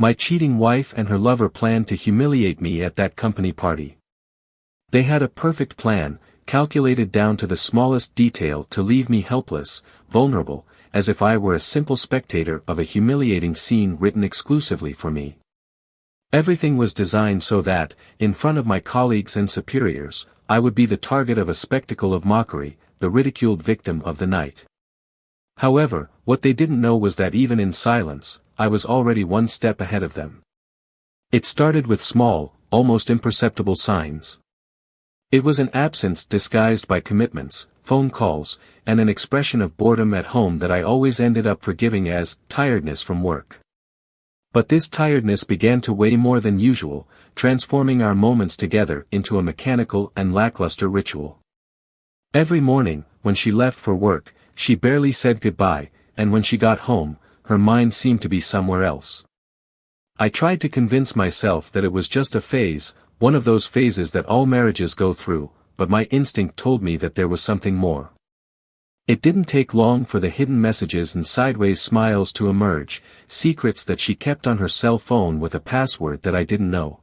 My cheating wife and her lover planned to humiliate me at that company party. They had a perfect plan, calculated down to the smallest detail to leave me helpless, vulnerable, as if I were a simple spectator of a humiliating scene written exclusively for me. Everything was designed so that, in front of my colleagues and superiors, I would be the target of a spectacle of mockery, the ridiculed victim of the night. However, what they didn't know was that even in silence, I was already one step ahead of them. It started with small, almost imperceptible signs. It was an absence disguised by commitments, phone calls, and an expression of boredom at home that I always ended up forgiving as tiredness from work. But this tiredness began to weigh more than usual, transforming our moments together into a mechanical and lackluster ritual. Every morning, when she left for work, she barely said goodbye, and when she got home, her mind seemed to be somewhere else. I tried to convince myself that it was just a phase, one of those phases that all marriages go through, but my instinct told me that there was something more. It didn't take long for the hidden messages and sideways smiles to emerge, secrets that she kept on her cell phone with a password that I didn't know.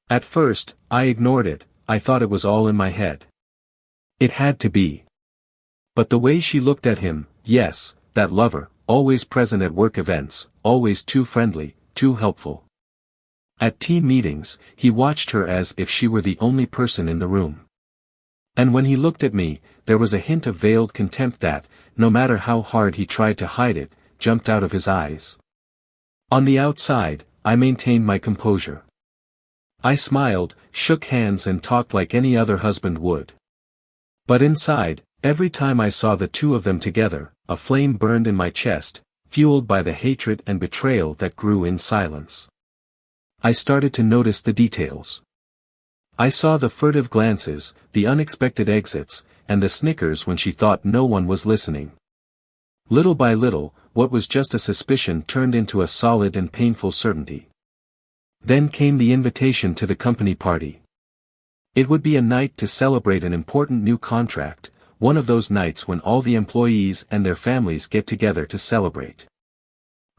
At first, I ignored it, I thought it was all in my head. It had to be. But the way she looked at him, yes, that lover, always present at work events, always too friendly, too helpful. At team meetings, he watched her as if she were the only person in the room. And when he looked at me, there was a hint of veiled contempt that, no matter how hard he tried to hide it, jumped out of his eyes. On the outside, I maintained my composure. I smiled, shook hands and talked like any other husband would. But inside, every time I saw the two of them together, a flame burned in my chest, fueled by the hatred and betrayal that grew in silence. I started to notice the details. I saw the furtive glances, the unexpected exits, and the snickers when she thought no one was listening. Little by little, what was just a suspicion turned into a solid and painful certainty. Then came the invitation to the company party. It would be a night to celebrate an important new contract, one of those nights when all the employees and their families get together to celebrate.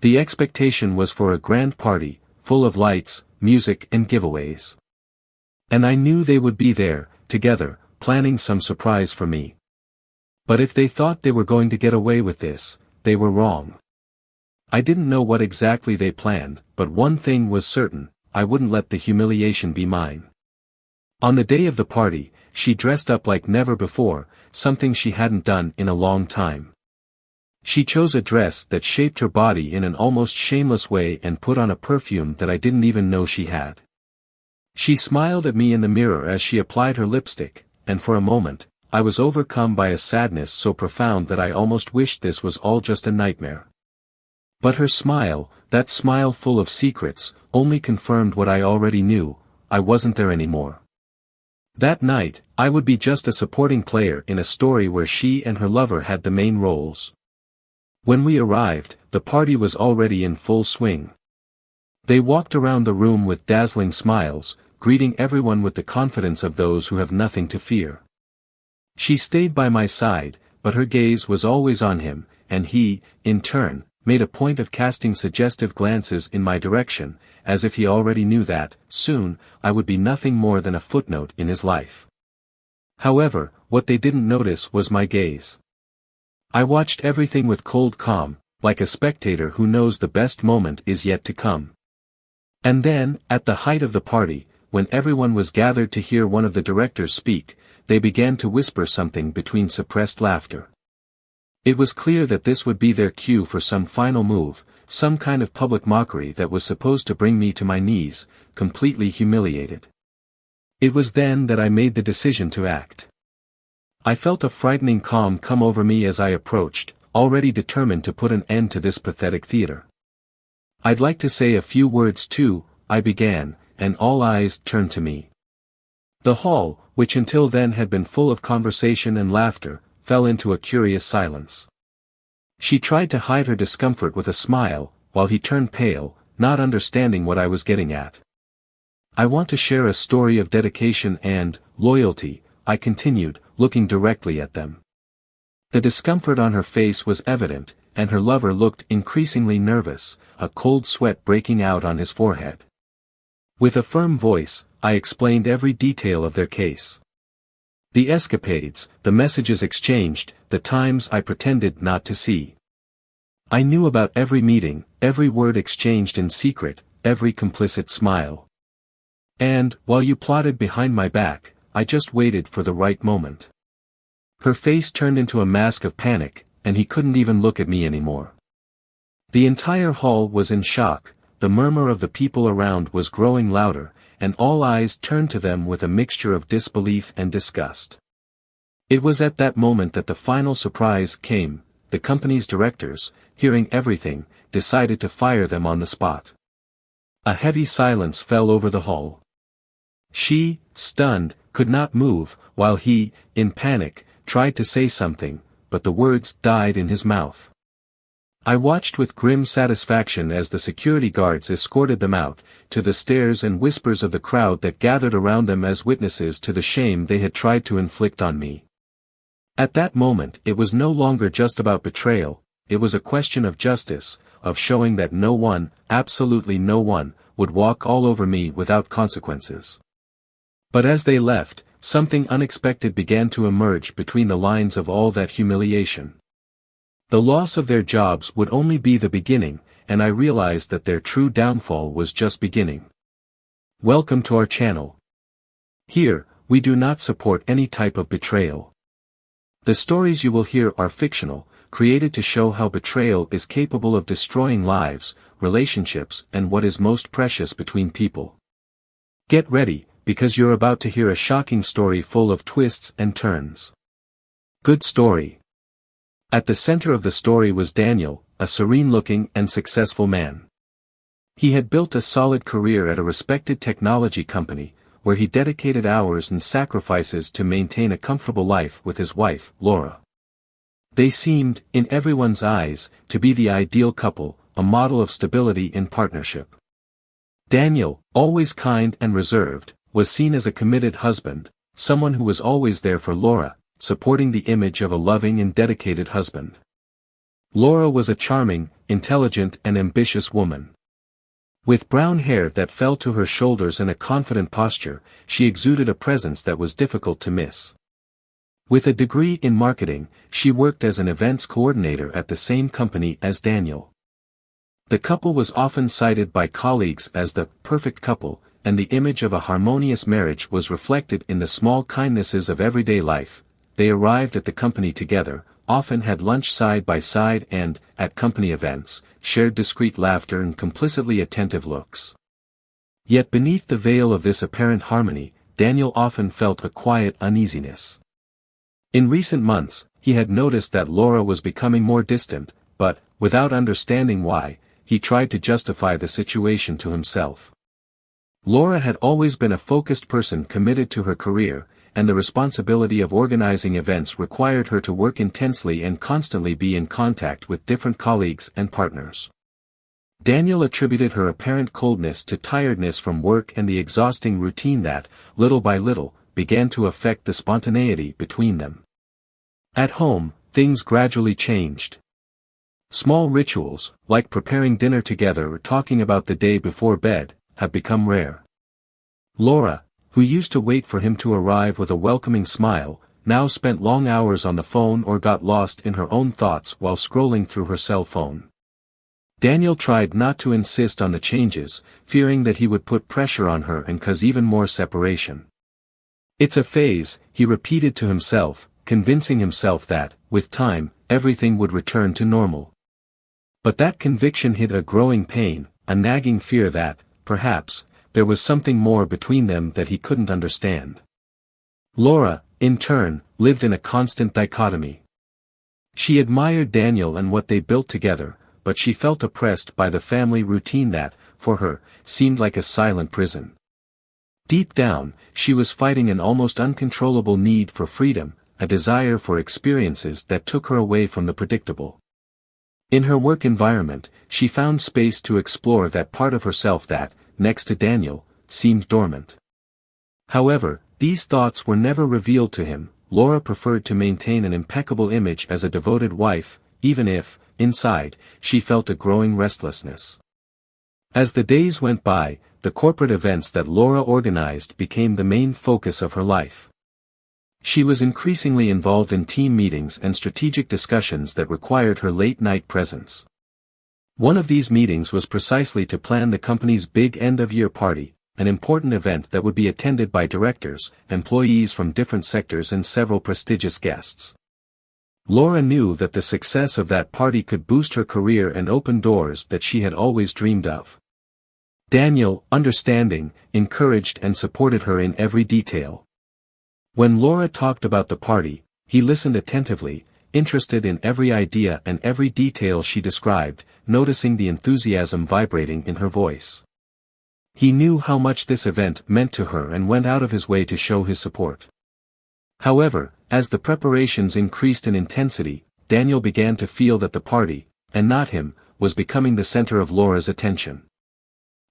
The expectation was for a grand party, full of lights, music and giveaways. And I knew they would be there, together, planning some surprise for me. But if they thought they were going to get away with this, they were wrong. I didn't know what exactly they planned, but one thing was certain, I wouldn't let the humiliation be mine. On the day of the party, she dressed up like never before, something she hadn't done in a long time. She chose a dress that shaped her body in an almost shameless way and put on a perfume that I didn't even know she had. She smiled at me in the mirror as she applied her lipstick, and for a moment, I was overcome by a sadness so profound that I almost wished this was all just a nightmare. But her smile, that smile full of secrets, only confirmed what I already knew, I wasn't there anymore. That night, I would be just a supporting player in a story where she and her lover had the main roles. When we arrived, the party was already in full swing. They walked around the room with dazzling smiles, greeting everyone with the confidence of those who have nothing to fear. She stayed by my side, but her gaze was always on him, and he, in turn, made a point of casting suggestive glances in my direction, as if he already knew that, soon, I would be nothing more than a footnote in his life. However, what they didn't notice was my gaze. I watched everything with cold calm, like a spectator who knows the best moment is yet to come. And then, at the height of the party, when everyone was gathered to hear one of the directors speak, they began to whisper something between suppressed laughter. It was clear that this would be their cue for some final move, some kind of public mockery that was supposed to bring me to my knees, completely humiliated. It was then that I made the decision to act. I felt a frightening calm come over me as I approached, already determined to put an end to this pathetic theater. "I'd like to say a few words too," I began, and all eyes turned to me. The hall, which until then had been full of conversation and laughter, fell into a curious silence. She tried to hide her discomfort with a smile, while he turned pale, not understanding what I was getting at. "I want to share a story of dedication and loyalty," I continued, looking directly at them. The discomfort on her face was evident, and her lover looked increasingly nervous, a cold sweat breaking out on his forehead. With a firm voice, I explained every detail of their case. The escapades, the messages exchanged, the times I pretended not to see. I knew about every meeting, every word exchanged in secret, every complicit smile. And, while you plotted behind my back, I just waited for the right moment. Her face turned into a mask of panic, and he couldn't even look at me anymore. The entire hall was in shock, the murmur of the people around was growing louder, and all eyes turned to them with a mixture of disbelief and disgust. It was at that moment that the final surprise came. The company's directors, hearing everything, decided to fire them on the spot. A heavy silence fell over the hall. She, stunned, could not move, while he, in panic, tried to say something, but the words died in his mouth. I watched with grim satisfaction as the security guards escorted them out, to the stares and whispers of the crowd that gathered around them as witnesses to the shame they had tried to inflict on me. At that moment it was no longer just about betrayal, it was a question of justice, of showing that no one, absolutely no one, would walk all over me without consequences. But as they left, something unexpected began to emerge between the lines of all that humiliation. The loss of their jobs would only be the beginning, and I realized that their true downfall was just beginning. Welcome to our channel. Here, we do not support any type of betrayal. The stories you will hear are fictional, created to show how betrayal is capable of destroying lives, relationships, and what is most precious between people. Get ready, because you're about to hear a shocking story full of twists and turns. Good story. At the center of the story was Daniel, a serene-looking and successful man. He had built a solid career at a respected technology company, where he dedicated hours and sacrifices to maintain a comfortable life with his wife, Laura. They seemed, in everyone's eyes, to be the ideal couple, a model of stability in partnership. Daniel, always kind and reserved, was seen as a committed husband, someone who was always there for Laura, supporting the image of a loving and dedicated husband. Laura was a charming, intelligent and ambitious woman. With brown hair that fell to her shoulders and a confident posture, she exuded a presence that was difficult to miss. With a degree in marketing, she worked as an events coordinator at the same company as Daniel. The couple was often cited by colleagues as the perfect couple, and the image of a harmonious marriage was reflected in the small kindnesses of everyday life. They arrived at the company together, often had lunch side by side and, at company events, shared discreet laughter and complicitly attentive looks. Yet beneath the veil of this apparent harmony, Daniel often felt a quiet uneasiness. In recent months, he had noticed that Laura was becoming more distant, but, without understanding why, he tried to justify the situation to himself. Laura had always been a focused person committed to her career, and the responsibility of organizing events required her to work intensely and constantly be in contact with different colleagues and partners. Daniel attributed her apparent coldness to tiredness from work and the exhausting routine that, little by little, began to affect the spontaneity between them. At home, things gradually changed. Small rituals, like preparing dinner together or talking about the day before bed, have become rare. Laura, who used to wait for him to arrive with a welcoming smile, now spent long hours on the phone or got lost in her own thoughts while scrolling through her cell phone. Daniel tried not to insist on the changes, fearing that he would put pressure on her and cause even more separation. "It's a phase," he repeated to himself, convincing himself that, with time, everything would return to normal. But that conviction hid a growing pain, a nagging fear that, perhaps, there was something more between them that he couldn't understand. Laura, in turn, lived in a constant dichotomy. She admired Daniel and what they built together, but she felt oppressed by the family routine that, for her, seemed like a silent prison. Deep down, she was fighting an almost uncontrollable need for freedom, a desire for experiences that took her away from the predictable. In her work environment, she found space to explore that part of herself that, next to Daniel, seemed dormant. However, these thoughts were never revealed to him. Laura preferred to maintain an impeccable image as a devoted wife, even if, inside, she felt a growing restlessness. As the days went by, the corporate events that Laura organized became the main focus of her life. She was increasingly involved in team meetings and strategic discussions that required her late-night presence. One of these meetings was precisely to plan the company's big end-of-year party, an important event that would be attended by directors, employees from different sectors and several prestigious guests. Laura knew that the success of that party could boost her career and open doors that she had always dreamed of. Daniel, understanding, encouraged and supported her in every detail. When Laura talked about the party, he listened attentively, interested in every idea and every detail she described, noticing the enthusiasm vibrating in her voice. He knew how much this event meant to her and went out of his way to show his support. However, as the preparations increased in intensity, Daniel began to feel that the party, and not him, was becoming the center of Laura's attention.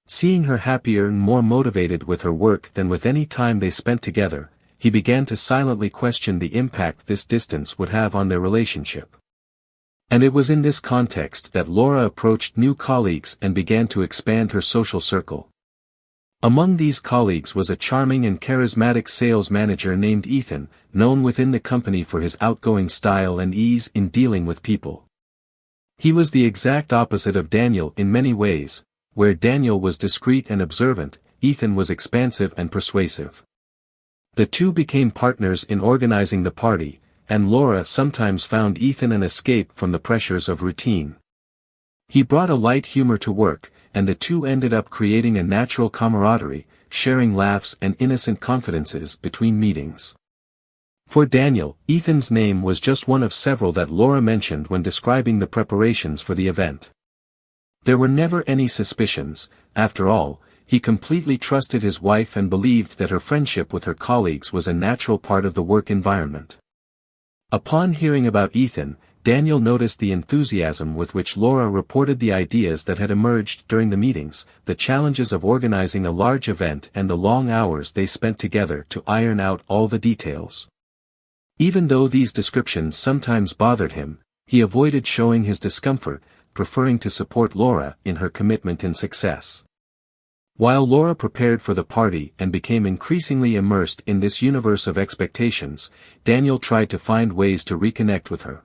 Seeing her happier and more motivated with her work than with any time they spent together, he began to silently question the impact this distance would have on their relationship. And it was in this context that Laura approached new colleagues and began to expand her social circle. Among these colleagues was a charming and charismatic sales manager named Ethan, known within the company for his outgoing style and ease in dealing with people. He was the exact opposite of Daniel in many ways. Where Daniel was discreet and observant, Ethan was expansive and persuasive. The two became partners in organizing the party, and Laura sometimes found Ethan an escape from the pressures of routine. He brought a light humor to work, and the two ended up creating a natural camaraderie, sharing laughs and innocent confidences between meetings. For Daniel, Ethan's name was just one of several that Laura mentioned when describing the preparations for the event. There were never any suspicions. After all, he completely trusted his wife and believed that her friendship with her colleagues was a natural part of the work environment. Upon hearing about Ethan, Daniel noticed the enthusiasm with which Laura reported the ideas that had emerged during the meetings, the challenges of organizing a large event and the long hours they spent together to iron out all the details. Even though these descriptions sometimes bothered him, he avoided showing his discomfort, preferring to support Laura in her commitment and success. While Laura prepared for the party and became increasingly immersed in this universe of expectations, Daniel tried to find ways to reconnect with her.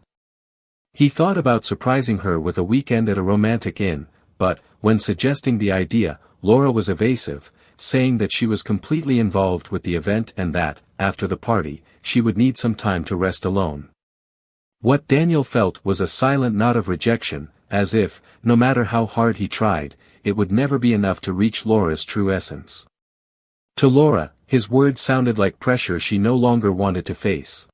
He thought about surprising her with a weekend at a romantic inn, but, when suggesting the idea, Laura was evasive, saying that she was completely involved with the event and that, after the party, she would need some time to rest alone. What Daniel felt was a silent nod of rejection, as if, no matter how hard he tried, it would never be enough to reach Laura's true essence. To Laura, his words sounded like pressure she no longer wanted to face.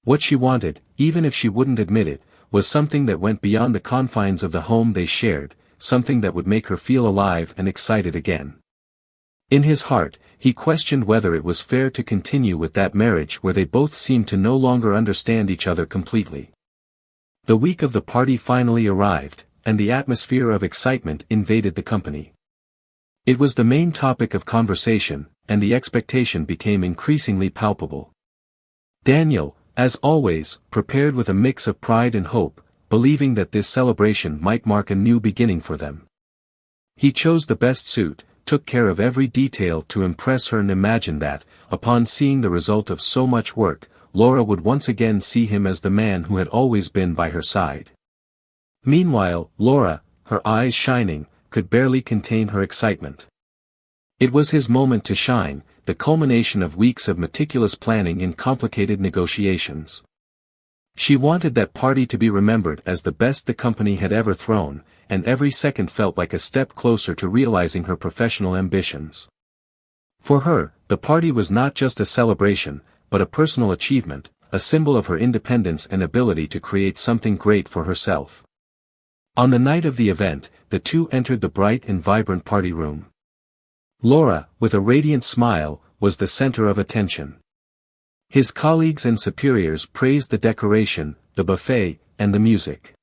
What she wanted, even if she wouldn't admit it, was something that went beyond the confines of the home they shared, something that would make her feel alive and excited again. In his heart, he questioned whether it was fair to continue with that marriage where they both seemed to no longer understand each other completely. The week of the party finally arrived, and the atmosphere of excitement invaded the company. It was the main topic of conversation, and the expectation became increasingly palpable. Daniel, as always, prepared with a mix of pride and hope, believing that this celebration might mark a new beginning for them. He chose the best suit, took care of every detail to impress her and imagined that, upon seeing the result of so much work, Laura would once again see him as the man who had always been by her side. Meanwhile, Laura, her eyes shining, could barely contain her excitement. It was his moment to shine, the culmination of weeks of meticulous planning in complicated negotiations. She wanted that party to be remembered as the best the company had ever thrown, and every second felt like a step closer to realizing her professional ambitions. For her, the party was not just a celebration, but a personal achievement, a symbol of her independence and ability to create something great for herself. On the night of the event, the two entered the bright and vibrant party room. Laura, with a radiant smile, was the center of attention. His colleagues and superiors praised the decoration, the buffet, and the music.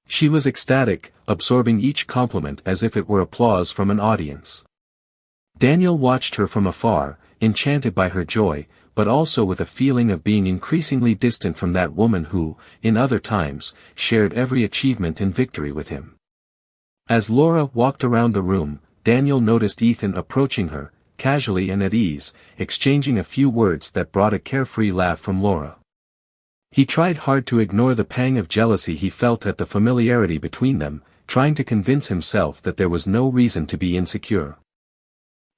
She was ecstatic, absorbing each compliment as if it were applause from an audience. Daniel watched her from afar, enchanted by her joy, but also with a feeling of being increasingly distant from that woman who, in other times, shared every achievement and victory with him. As Laura walked around the room, Daniel noticed Ethan approaching her, casually and at ease, exchanging a few words that brought a carefree laugh from Laura. He tried hard to ignore the pang of jealousy he felt at the familiarity between them, trying to convince himself that there was no reason to be insecure.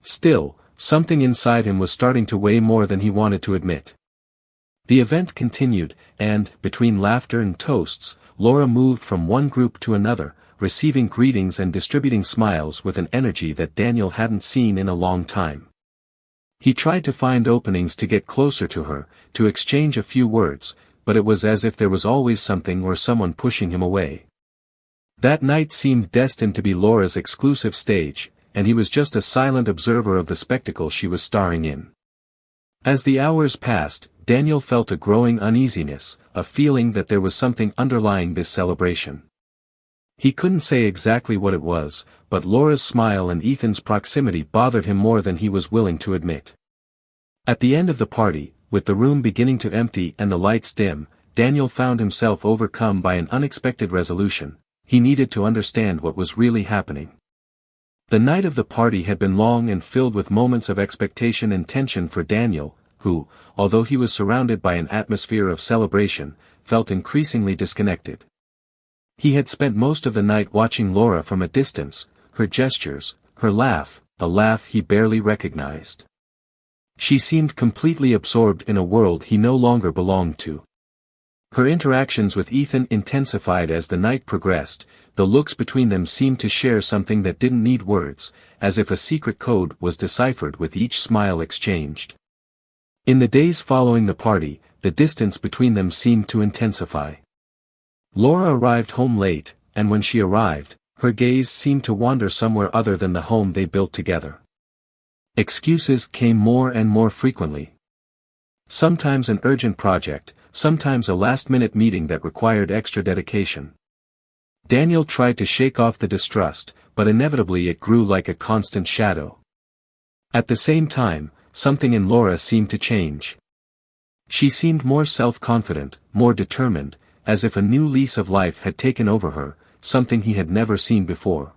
Still, something inside him was starting to weigh more than he wanted to admit. The event continued, and, between laughter and toasts, Laura moved from one group to another, receiving greetings and distributing smiles with an energy that Daniel hadn't seen in a long time. He tried to find openings to get closer to her, to exchange a few words, but it was as if there was always something or someone pushing him away. That night seemed destined to be Laura's exclusive stage, and he was just a silent observer of the spectacle she was starring in. As the hours passed, Daniel felt a growing uneasiness, a feeling that there was something underlying this celebration. He couldn't say exactly what it was, but Laura's smile and Ethan's proximity bothered him more than he was willing to admit. At the end of the party, with the room beginning to empty and the lights dim, Daniel found himself overcome by an unexpected resolution. He needed to understand what was really happening. The night of the party had been long and filled with moments of expectation and tension for Daniel, who, although he was surrounded by an atmosphere of celebration, felt increasingly disconnected. He had spent most of the night watching Laura from a distance, her gestures, her laugh, a laugh he barely recognized. She seemed completely absorbed in a world he no longer belonged to. Her interactions with Ethan intensified as the night progressed, the looks between them seemed to share something that didn't need words, as if a secret code was deciphered with each smile exchanged. In the days following the party, the distance between them seemed to intensify. Laura arrived home late, and when she arrived, her gaze seemed to wander somewhere other than the home they built together. Excuses came more and more frequently. Sometimes an urgent project, sometimes a last-minute meeting that required extra dedication. Daniel tried to shake off the distrust, but inevitably it grew like a constant shadow. At the same time, something in Laura seemed to change. She seemed more self-confident, more determined, as if a new lease of life had taken over her, something he had never seen before.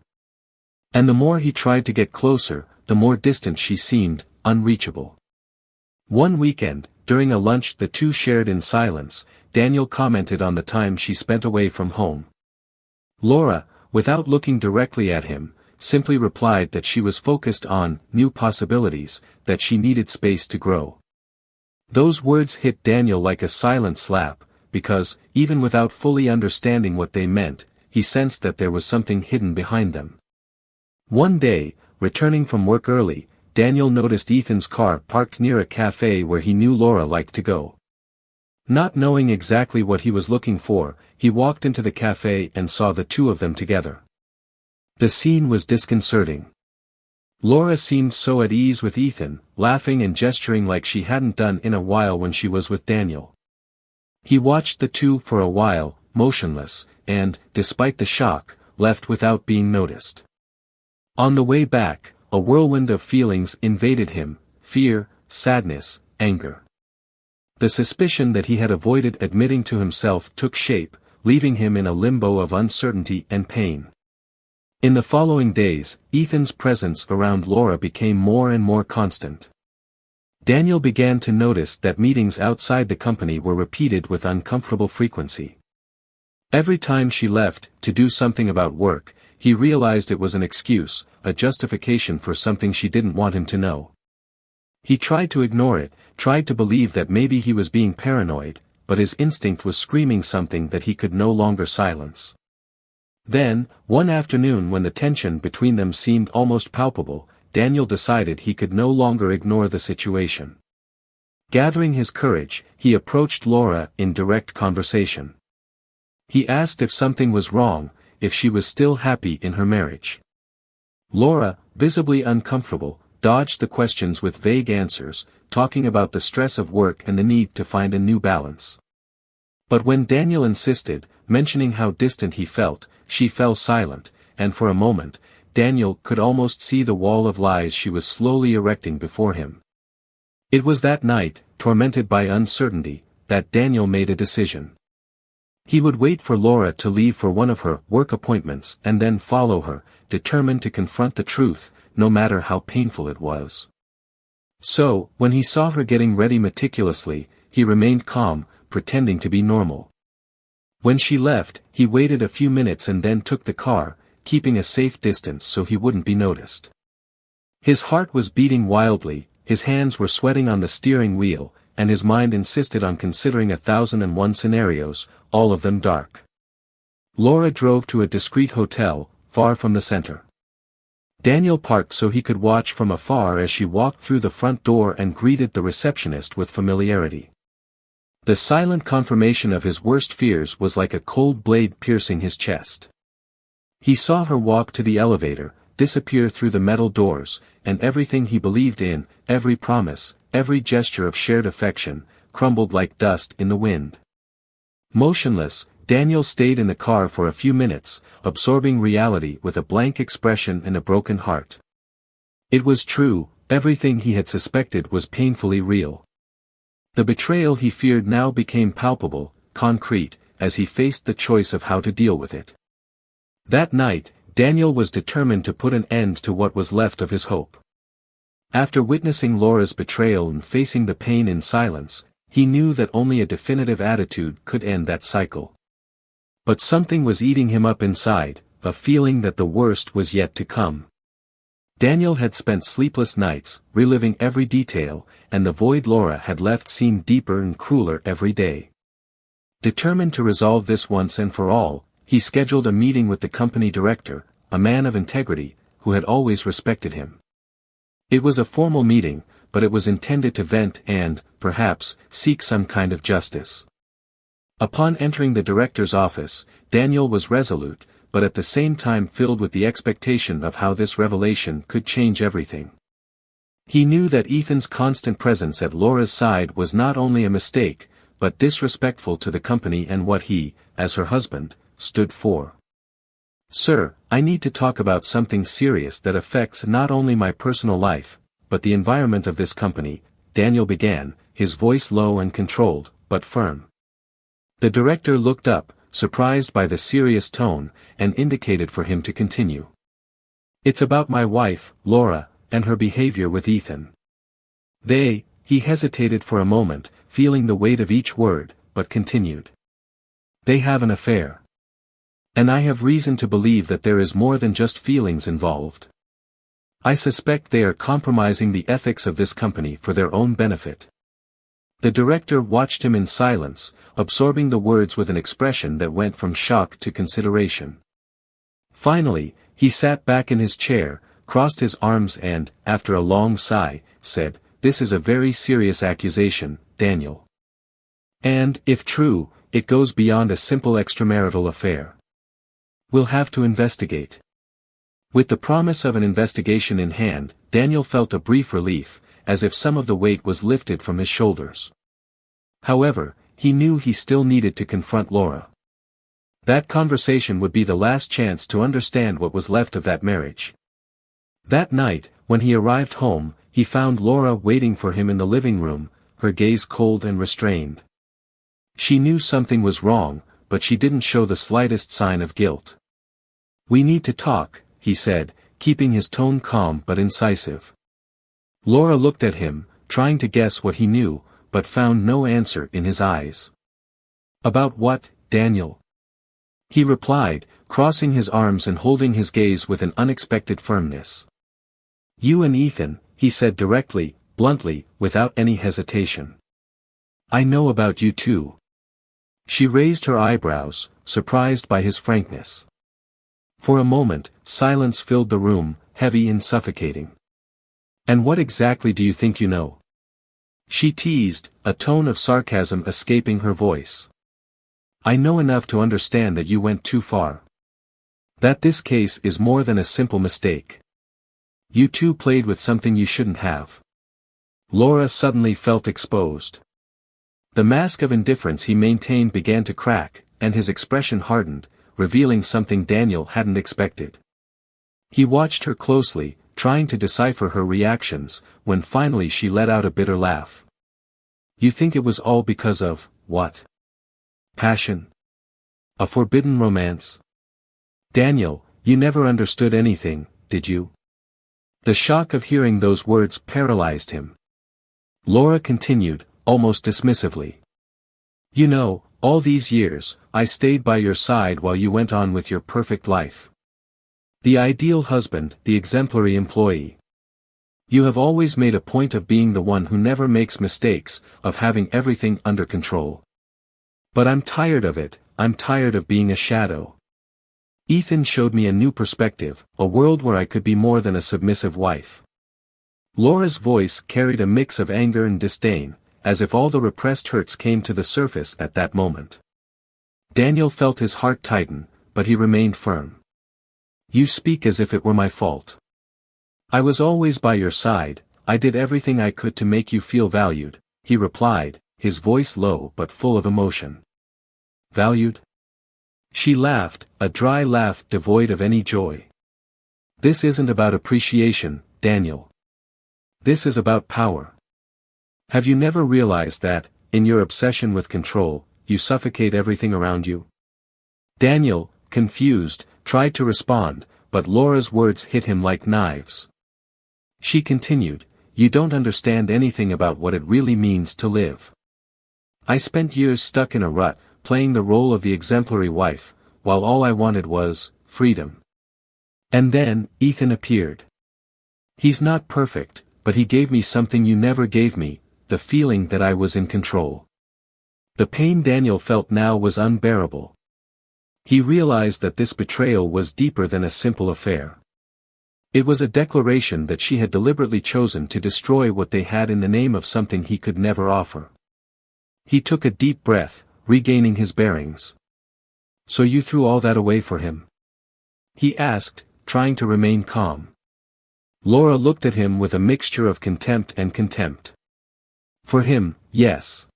And the more he tried to get closer, the more distant she seemed, unreachable. One weekend, during a lunch the two shared in silence, Daniel commented on the time she spent away from home. Laura, without looking directly at him, simply replied that she was focused on new possibilities, that she needed space to grow. Those words hit Daniel like a silent slap, because, even without fully understanding what they meant, he sensed that there was something hidden behind them. One day, returning from work early, Daniel noticed Ethan's car parked near a cafe where he knew Laura liked to go. Not knowing exactly what he was looking for, he walked into the cafe and saw the two of them together. The scene was disconcerting. Laura seemed so at ease with Ethan, laughing and gesturing like she hadn't done in a while when she was with Daniel. He watched the two for a while, motionless, and, despite the shock, left without being noticed. On the way back, a whirlwind of feelings invaded him: fear, sadness, anger. The suspicion that he had avoided admitting to himself took shape, leaving him in a limbo of uncertainty and pain. In the following days, Ethan's presence around Laura became more and more constant. Daniel began to notice that meetings outside the company were repeated with uncomfortable frequency. Every time she left, to do something about work, he realized it was an excuse, a justification for something she didn't want him to know. He tried to ignore it, tried to believe that maybe he was being paranoid, but his instinct was screaming something that he could no longer silence. Then, one afternoon when the tension between them seemed almost palpable, Daniel decided he could no longer ignore the situation. Gathering his courage, he approached Laura in direct conversation. He asked if something was wrong, if she was still happy in her marriage. Laura, visibly uncomfortable, dodged the questions with vague answers, talking about the stress of work and the need to find a new balance. But when Daniel insisted, mentioning how distant he felt, she fell silent, and for a moment, Daniel could almost see the wall of lies she was slowly erecting before him. It was that night, tormented by uncertainty, that Daniel made a decision. He would wait for Laura to leave for one of her work appointments and then follow her, determined to confront the truth, no matter how painful it was. So, when he saw her getting ready meticulously, he remained calm, pretending to be normal. When she left, he waited a few minutes and then took the car, keeping a safe distance so he wouldn't be noticed. His heart was beating wildly, his hands were sweating on the steering wheel, and his mind insisted on considering 1,001 scenarios, all of them dark. Laura drove to a discreet hotel, far from the center. Daniel parked so he could watch from afar as she walked through the front door and greeted the receptionist with familiarity. The silent confirmation of his worst fears was like a cold blade piercing his chest. He saw her walk to the elevator, disappear through the metal doors, and everything he believed in, every promise, every gesture of shared affection, crumbled like dust in the wind. Motionless, Daniel stayed in the car for a few minutes, absorbing reality with a blank expression and a broken heart. It was true, everything he had suspected was painfully real. The betrayal he feared now became palpable, concrete, as he faced the choice of how to deal with it. That night, Daniel was determined to put an end to what was left of his hope. After witnessing Laura's betrayal and facing the pain in silence, he knew that only a definitive attitude could end that cycle. But something was eating him up inside, a feeling that the worst was yet to come. Daniel had spent sleepless nights, reliving every detail, and the void Laura had left seemed deeper and crueler every day. Determined to resolve this once and for all, he scheduled a meeting with the company director, a man of integrity, who had always respected him. It was a formal meeting, but it was intended to vent and, perhaps, seek some kind of justice. Upon entering the director's office, Daniel was resolute, but at the same time filled with the expectation of how this revelation could change everything. He knew that Ethan's constant presence at Laura's side was not only a mistake, but disrespectful to the company and what he, as her husband, stood for. "Sir, I need to talk about something serious that affects not only my personal life, but the environment of this company," Daniel began, his voice low and controlled, but firm. The director looked up, surprised by the serious tone, and indicated for him to continue. "It's about my wife, Laura, and her behavior with Ethan. He hesitated for a moment, feeling the weight of each word, but continued. "They have an affair. And I have reason to believe that there is more than just feelings involved. I suspect they are compromising the ethics of this company for their own benefit." The director watched him in silence, absorbing the words with an expression that went from shock to consideration. Finally, he sat back in his chair, crossed his arms and, after a long sigh, said, "This is a very serious accusation, Daniel. And, if true, it goes beyond a simple extramarital affair. We'll have to investigate." With the promise of an investigation in hand, Daniel felt a brief relief, as if some of the weight was lifted from his shoulders. However, he knew he still needed to confront Laura. That conversation would be the last chance to understand what was left of that marriage. That night, when he arrived home, he found Laura waiting for him in the living room, her gaze cold and restrained. She knew something was wrong, but she didn't show the slightest sign of guilt. "We need to talk," he said, keeping his tone calm but incisive. Laura looked at him, trying to guess what he knew, but found no answer in his eyes. "About what, Daniel?" he replied, crossing his arms and holding his gaze with an unexpected firmness. "You and Ethan," he said directly, bluntly, without any hesitation. "I know about you too." She raised her eyebrows, surprised by his frankness. For a moment, silence filled the room, heavy and suffocating. "And what exactly do you think you know?" she teased, a tone of sarcasm escaping her voice. "I know enough to understand that you went too far. That this case is more than a simple mistake. You two played with something you shouldn't have." Laura suddenly felt exposed. The mask of indifference he maintained began to crack, and his expression hardened, revealing something Daniel hadn't expected. He watched her closely, trying to decipher her reactions, when finally she let out a bitter laugh. You think it was all because of, what? Passion? A forbidden romance? Daniel, you never understood anything, did you? The shock of hearing those words paralyzed him. Laura continued, almost dismissively. You know, all these years, I stayed by your side while you went on with your perfect life. The ideal husband, the exemplary employee. You have always made a point of being the one who never makes mistakes, of having everything under control. But I'm tired of it, I'm tired of being a shadow. Ethan showed me a new perspective, a world where I could be more than a submissive wife. Laura's voice carried a mix of anger and disdain, as if all the repressed hurts came to the surface at that moment. Daniel felt his heart tighten, but he remained firm. You speak as if it were my fault. I was always by your side, I did everything I could to make you feel valued, he replied, his voice low but full of emotion. Valued? She laughed, a dry laugh devoid of any joy. This isn't about appreciation, Daniel. This is about power. Have you never realized that, in your obsession with control, you suffocate everything around you? Daniel, confused, tried to respond, but Laura's words hit him like knives. She continued, you don't understand anything about what it really means to live. I spent years stuck in a rut, playing the role of the exemplary wife, while all I wanted was freedom. And then, Ethan appeared. He's not perfect, but he gave me something you never gave me, the feeling that I was in control. The pain Daniel felt now was unbearable. He realized that this betrayal was deeper than a simple affair. It was a declaration that she had deliberately chosen to destroy what they had in the name of something he could never offer. He took a deep breath, regaining his bearings. So you threw all that away for him? He asked, trying to remain calm. Laura looked at him with a mixture of contempt and contempt. For him, yes.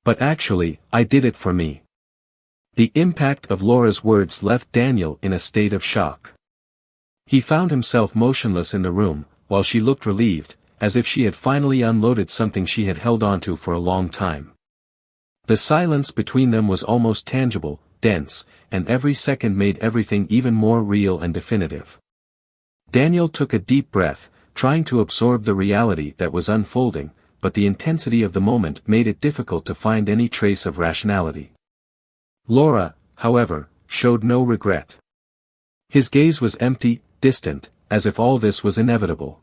But actually, I did it for me. The impact of Laura's words left Daniel in a state of shock. He found himself motionless in the room, while she looked relieved, as if she had finally unloaded something she had held onto for a long time. The silence between them was almost tangible, dense, and every second made everything even more real and definitive. Daniel took a deep breath, trying to absorb the reality that was unfolding, but the intensity of the moment made it difficult to find any trace of rationality. Laura, however, showed no regret. His gaze was empty, distant, as if all this was inevitable.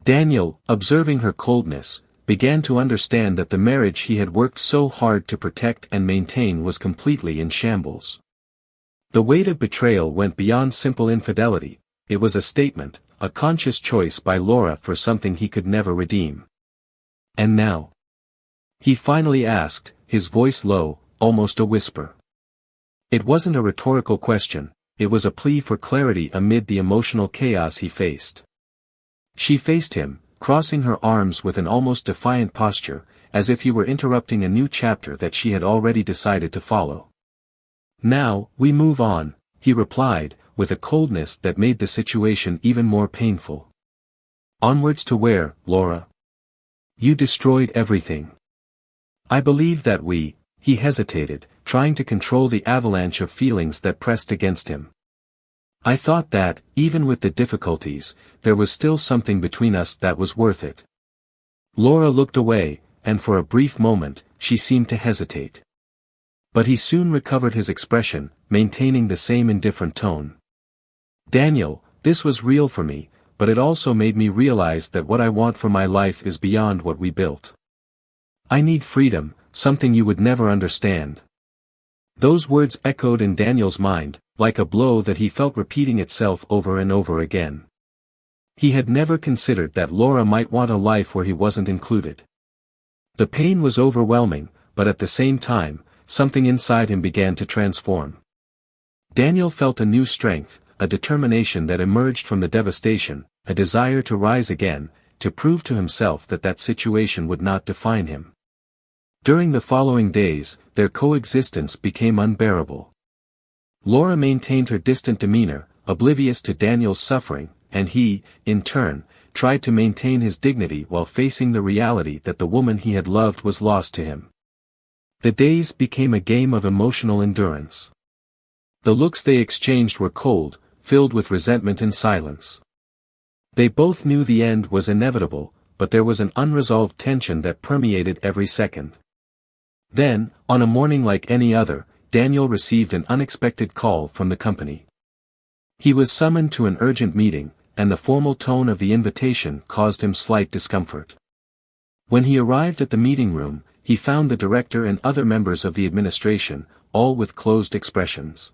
Daniel, observing her coldness, began to understand that the marriage he had worked so hard to protect and maintain was completely in shambles. The weight of betrayal went beyond simple infidelity, it was a statement, a conscious choice by Laura for something he could never redeem. And now? He finally asked, his voice low, almost a whisper. It wasn't a rhetorical question, it was a plea for clarity amid the emotional chaos he faced. She faced him, crossing her arms with an almost defiant posture, as if he were interrupting a new chapter that she had already decided to follow. Now, we move on, he replied, with a coldness that made the situation even more painful. Onwards to where, Laura? You destroyed everything. I believe that he hesitated, trying to control the avalanche of feelings that pressed against him. I thought that, even with the difficulties, there was still something between us that was worth it. Laura looked away, and for a brief moment, she seemed to hesitate. But he soon recovered his expression, maintaining the same indifferent tone. Daniel, this was real for me, but it also made me realize that what I want for my life is beyond what we built. I need freedom, something you would never understand. Those words echoed in Daniel's mind, like a blow that he felt repeating itself over and over again. He had never considered that Laura might want a life where he wasn't included. The pain was overwhelming, but at the same time, something inside him began to transform. Daniel felt a new strength, a determination that emerged from the devastation, a desire to rise again, to prove to himself that that situation would not define him. During the following days, their coexistence became unbearable. Laura maintained her distant demeanor, oblivious to Daniel's suffering, and he, in turn, tried to maintain his dignity while facing the reality that the woman he had loved was lost to him. The days became a game of emotional endurance. The looks they exchanged were cold, filled with resentment and silence. They both knew the end was inevitable, but there was an unresolved tension that permeated every second. Then, on a morning like any other, Daniel received an unexpected call from the company. He was summoned to an urgent meeting, and the formal tone of the invitation caused him slight discomfort. When he arrived at the meeting room, he found the director and other members of the administration, all with closed expressions.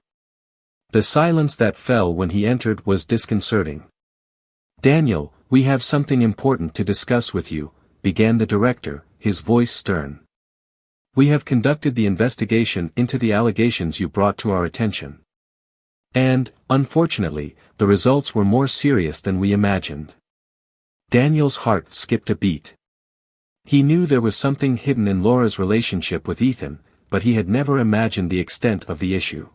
The silence that fell when he entered was disconcerting. "Daniel, we have something important to discuss with you," began the director, his voice stern. "We have conducted the investigation into the allegations you brought to our attention. And, unfortunately, the results were more serious than we imagined." Daniel's heart skipped a beat. He knew there was something hidden in Laura's relationship with Ethan, but he had never imagined the extent of the issue.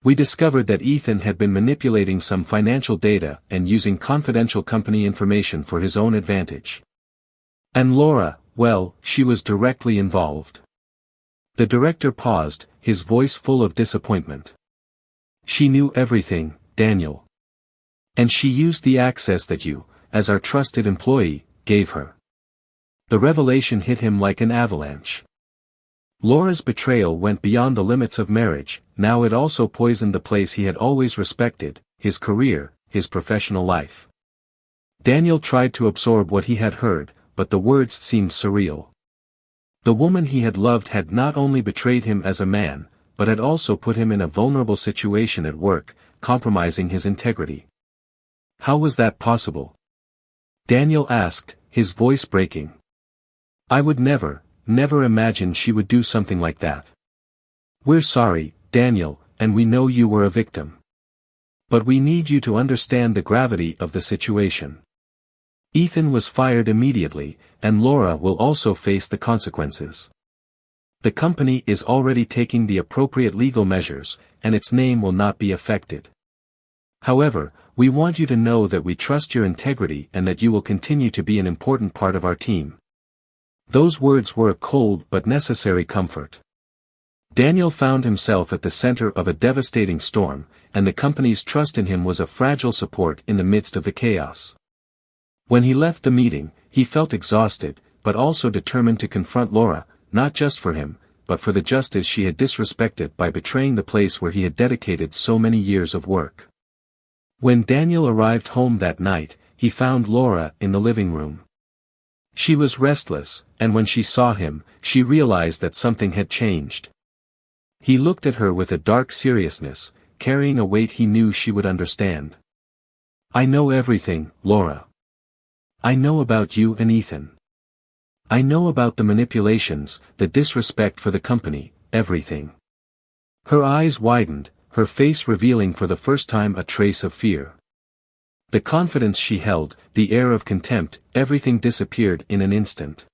"We discovered that Ethan had been manipulating some financial data and using confidential company information for his own advantage. And Laura, well, she was directly involved." The director paused, his voice full of disappointment. "She knew everything, Daniel. And she used the access that you, as our trusted employee, gave her." The revelation hit him like an avalanche. Laura's betrayal went beyond the limits of marriage, now it also poisoned the place he had always respected, his career, his professional life. Daniel tried to absorb what he had heard, but the words seemed surreal. The woman he had loved had not only betrayed him as a man, but had also put him in a vulnerable situation at work, compromising his integrity. How was that possible? Daniel asked, his voice breaking. "I would never imagine she would do something like that. We're sorry, Daniel, and we know you were a victim. But we need you to understand the gravity of the situation. Ethan was fired immediately, and Laura will also face the consequences. The company is already taking the appropriate legal measures, and its name will not be affected. However, we want you to know that we trust your integrity and that you will continue to be an important part of our team." Those words were a cold but necessary comfort. Daniel found himself at the center of a devastating storm, and the company's trust in him was a fragile support in the midst of the chaos. When he left the meeting, he felt exhausted, but also determined to confront Laura, not just for him, but for the justice she had disrespected by betraying the place where he had dedicated so many years of work. When Daniel arrived home that night, he found Laura in the living room. She was restless, and when she saw him, she realized that something had changed. He looked at her with a dark seriousness, carrying a weight he knew she would understand. "I know everything, Laura. I know about you and Ethan. I know about the manipulations, the disrespect for the company, everything." Her eyes widened, her face revealing for the first time a trace of fear. The confidence she held, the air of contempt, everything disappeared in an instant.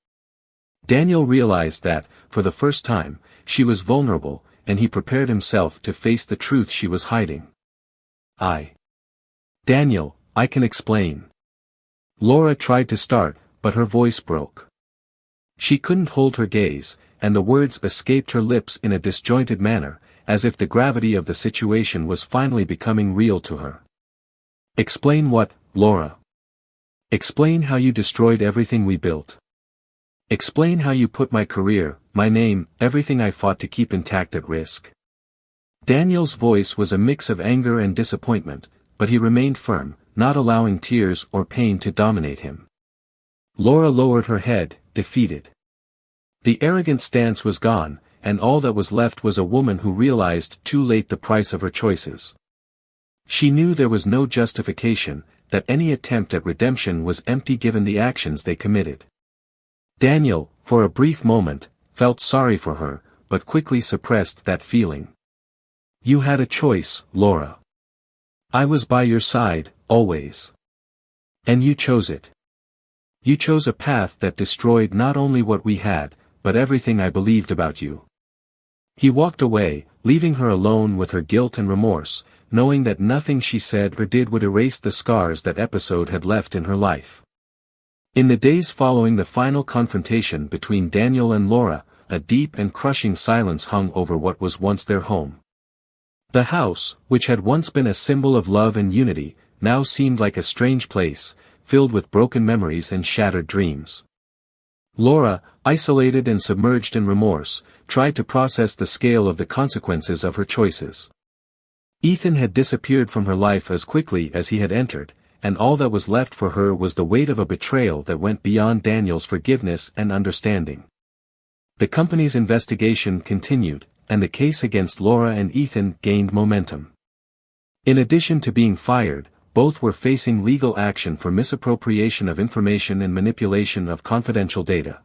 Daniel realized that, for the first time, she was vulnerable, and he prepared himself to face the truth she was hiding. "Daniel, I can explain." Laura tried to start, but her voice broke. She couldn't hold her gaze, and the words escaped her lips in a disjointed manner, as if the gravity of the situation was finally becoming real to her. "Explain what, Laura? Explain how you destroyed everything we built. Explain how you put my career, my name, everything I fought to keep intact at risk." Daniel's voice was a mix of anger and disappointment, but he remained firm, not allowing tears or pain to dominate him. Laura lowered her head, defeated. The arrogant stance was gone, and all that was left was a woman who realized too late the price of her choices. She knew there was no justification, that any attempt at redemption was empty given the actions they committed. Daniel, for a brief moment, felt sorry for her, but quickly suppressed that feeling. "You had a choice, Laura. I was by your side, always. And you chose it. You chose a path that destroyed not only what we had, but everything I believed about you." He walked away, leaving her alone with her guilt and remorse, knowing that nothing she said or did would erase the scars that episode had left in her life. In the days following the final confrontation between Daniel and Laura, a deep and crushing silence hung over what was once their home. The house, which had once been a symbol of love and unity, now seemed like a strange place, filled with broken memories and shattered dreams. Laura, isolated and submerged in remorse, tried to process the scale of the consequences of her choices. Ethan had disappeared from her life as quickly as he had entered, and all that was left for her was the weight of a betrayal that went beyond Daniel's forgiveness and understanding. The company's investigation continued, and the case against Laura and Ethan gained momentum. In addition to being fired, both were facing legal action for misappropriation of information and manipulation of confidential data.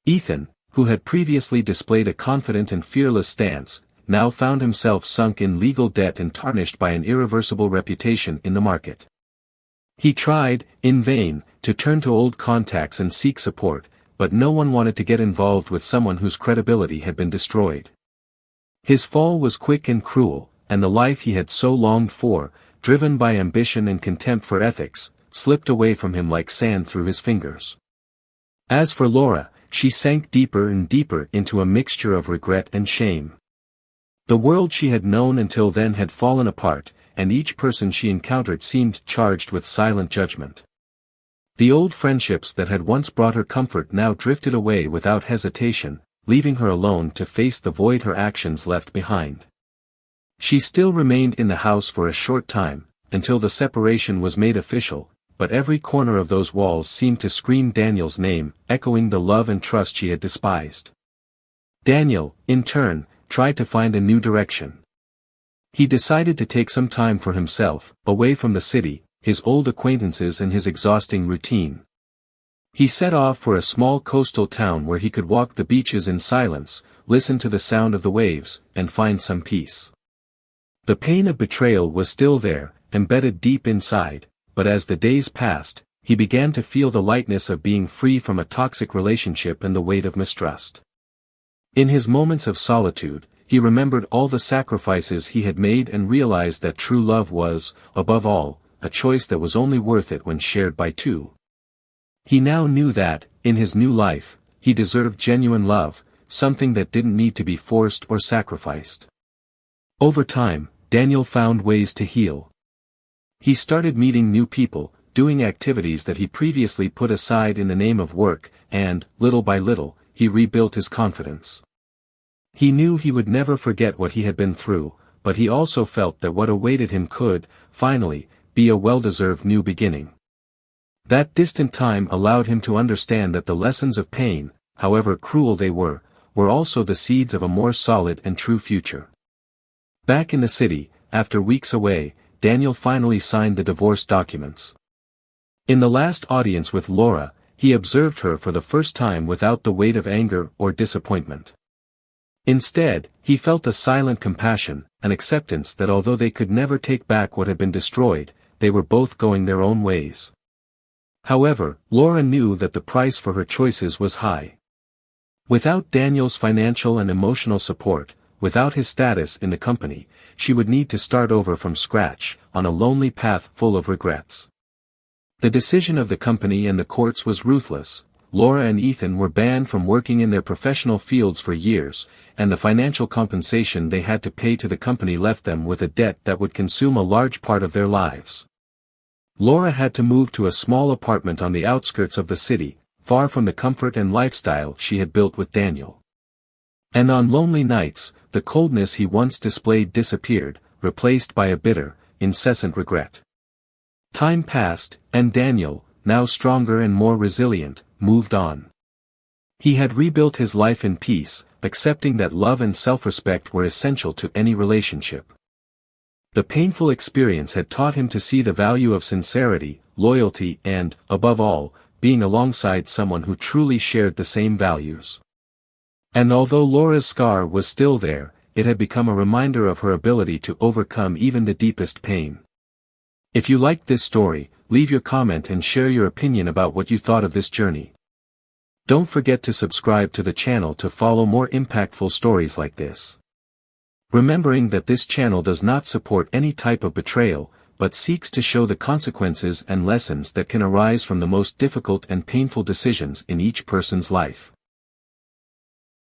Ethan, who had previously displayed a confident and fearless stance, now found himself sunk in legal debt and tarnished by an irreversible reputation in the market. He tried, in vain, to turn to old contacts and seek support, but no one wanted to get involved with someone whose credibility had been destroyed. His fall was quick and cruel, and the life he had so longed for, driven by ambition and contempt for ethics, slipped away from him like sand through his fingers. As for Laura, she sank deeper and deeper into a mixture of regret and shame. The world she had known until then had fallen apart, and each person she encountered seemed charged with silent judgment. The old friendships that had once brought her comfort now drifted away without hesitation, leaving her alone to face the void her actions left behind. She still remained in the house for a short time, until the separation was made official, but every corner of those walls seemed to scream Daniel's name, echoing the love and trust she had despised. Daniel, in turn, tried to find a new direction. He decided to take some time for himself, away from the city, his old acquaintances and his exhausting routine. He set off for a small coastal town where he could walk the beaches in silence, listen to the sound of the waves, and find some peace. The pain of betrayal was still there, embedded deep inside, but as the days passed, he began to feel the lightness of being free from a toxic relationship and the weight of mistrust. In his moments of solitude, he remembered all the sacrifices he had made and realized that true love was, above all, a choice that was only worth it when shared by two. He now knew that, in his new life, he deserved genuine love, something that didn't need to be forced or sacrificed. Over time, Daniel found ways to heal. He started meeting new people, doing activities that he previously put aside in the name of work, and, little by little, he rebuilt his confidence. He knew he would never forget what he had been through, but he also felt that what awaited him could, finally, be a well-deserved new beginning. That distant time allowed him to understand that the lessons of pain, however cruel they were also the seeds of a more solid and true future. Back in the city, after weeks away, Daniel finally signed the divorce documents. In the last audience with Laura, he observed her for the first time without the weight of anger or disappointment. Instead, he felt a silent compassion, an acceptance that although they could never take back what had been destroyed, they were both going their own ways. However, Laura knew that the price for her choices was high. Without Daniel's financial and emotional support, without his status in the company, she would need to start over from scratch, on a lonely path full of regrets. The decision of the company and the courts was ruthless. Laura and Ethan were banned from working in their professional fields for years, and the financial compensation they had to pay to the company left them with a debt that would consume a large part of their lives. Laura had to move to a small apartment on the outskirts of the city, far from the comfort and lifestyle she had built with Daniel. And on lonely nights, the coldness he once displayed disappeared, replaced by a bitter, incessant regret. Time passed, and Daniel, now stronger and more resilient, moved on. He had rebuilt his life in peace, accepting that love and self-respect were essential to any relationship. The painful experience had taught him to see the value of sincerity, loyalty and, above all, being alongside someone who truly shared the same values. And although Laura's scar was still there, it had become a reminder of her ability to overcome even the deepest pain. If you liked this story, leave your comment and share your opinion about what you thought of this journey. Don't forget to subscribe to the channel to follow more impactful stories like this. Remembering that this channel does not support any type of betrayal, but seeks to show the consequences and lessons that can arise from the most difficult and painful decisions in each person's life.